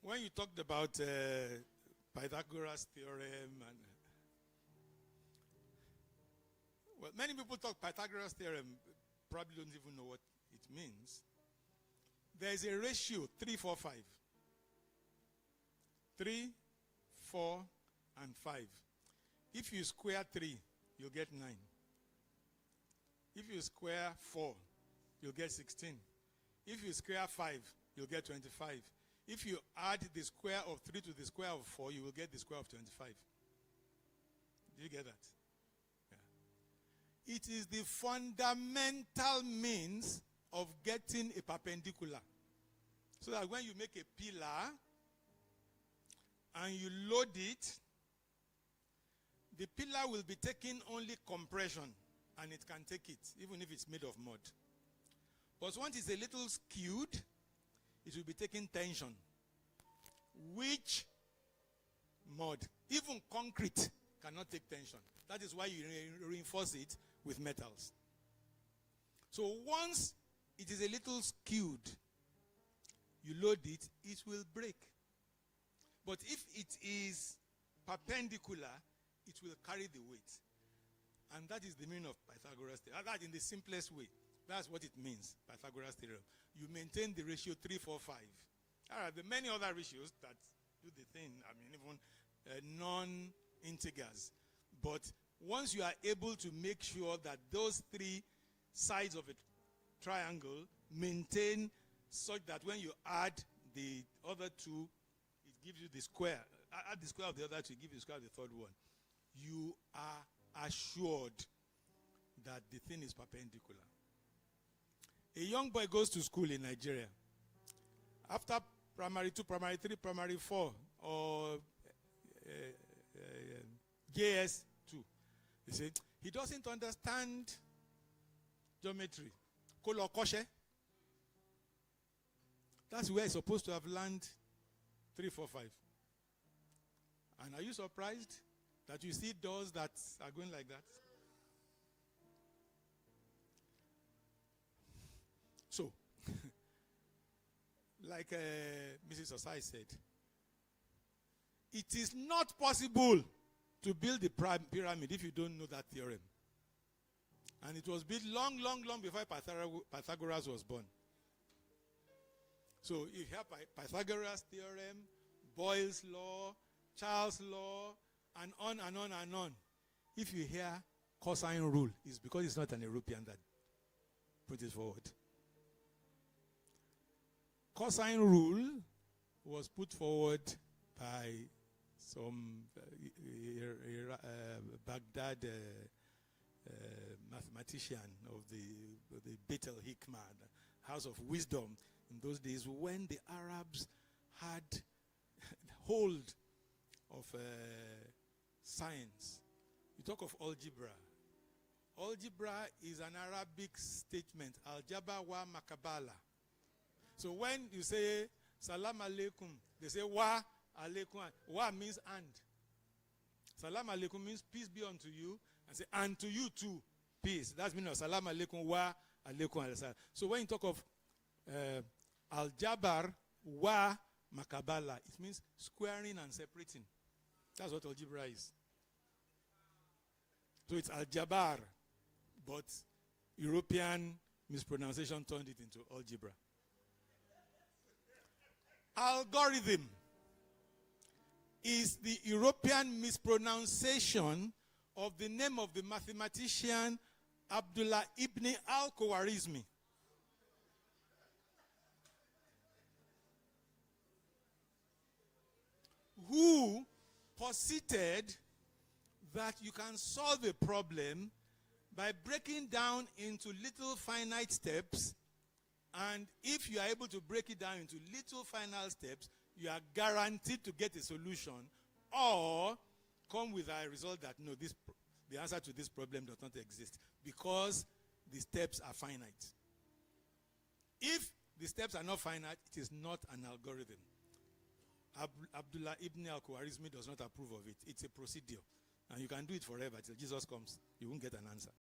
when you talked about Pythagoras theorem, and well, many people talk Pythagoras theorem, probably don't even know what it means. There is a ratio 3, 4, 5. 3, 4, and 5. If you square 3, you'll get 9. If you square 4, you'll get 16. If you square 5, you'll get 25. If you add the square of 3 to the square of 4, you will get the square of 25. Do you get that? Yeah. It is the fundamental means of getting a perpendicular. So that when you make a pillar and you load it, the pillar will be taking only compression, and it can take it, even if it's made of mud. But once it's a little skewed, it will be taking tension. Which mud, even concrete, cannot take tension. That is why you reinforce it with metals. So once it is a little skewed, you load it, it will break. But if it is perpendicular, it will carry the weight. And that is the meaning of Pythagoras theorem. That in the simplest way. That's what it means, Pythagoras theorem. You maintain the ratio 3, 4, 5. There are many other ratios that do the thing. I mean, even non-integers. But once you are able to make sure that those 3 sides of a triangle maintain such that when you add the other 2, it gives you the square. Add the square of the other 2, give you the square of the third one. You are assured that the thing is perpendicular. A young boy goes to school in Nigeria. After primary 2, primary 3, primary 4, or JS2, they say, he doesn't understand geometry. Kolokoshe. That's where he's supposed to have learned 3, 4, 5. And are you surprised that you see doors that are going like that? So, like Mrs. Osai said, it is not possible to build the pyramid if you don't know that theorem. And it was built long, long, long before Pythagoras was born. So you have Pythagoras theorem, Boyle's law, Charles' law, and on and on and on. If you hear cosine rule, it's because it's not an European that put it forward. Cosine rule was put forward by some Baghdad mathematician of the Beit al-Hikmah, House of Wisdom, in those days when the Arabs had hold of science. You talk of algebra. Algebra is an Arabic statement, al-jaba wa makabala. So when you say salam alaikum, they say wa alaikum. Wa means and. Salam alaikum means peace be unto you, and say and to you too, peace. That's meaning of salam alaikum wa alaikum. So when you talk of aljabar wa makabala, it means squaring and separating. That's what algebra is. So it's aljabar, but European mispronunciation turned it into algebra. Algorithm is the European mispronunciation of the name of the mathematician Abdullah ibn al-Khwarizmi. Who posited that you can solve a problem by breaking down into little finite steps, and if you are able to break it down into little final steps, you are guaranteed to get a solution or come with a result that no, the answer to this problem does not exist because the steps are finite. If the steps are not finite, it is not an algorithm. Abdullah ibn al-Khwarizmi does not approve of it. It's a procedure. And you can do it forever till Jesus comes. You won't get an answer.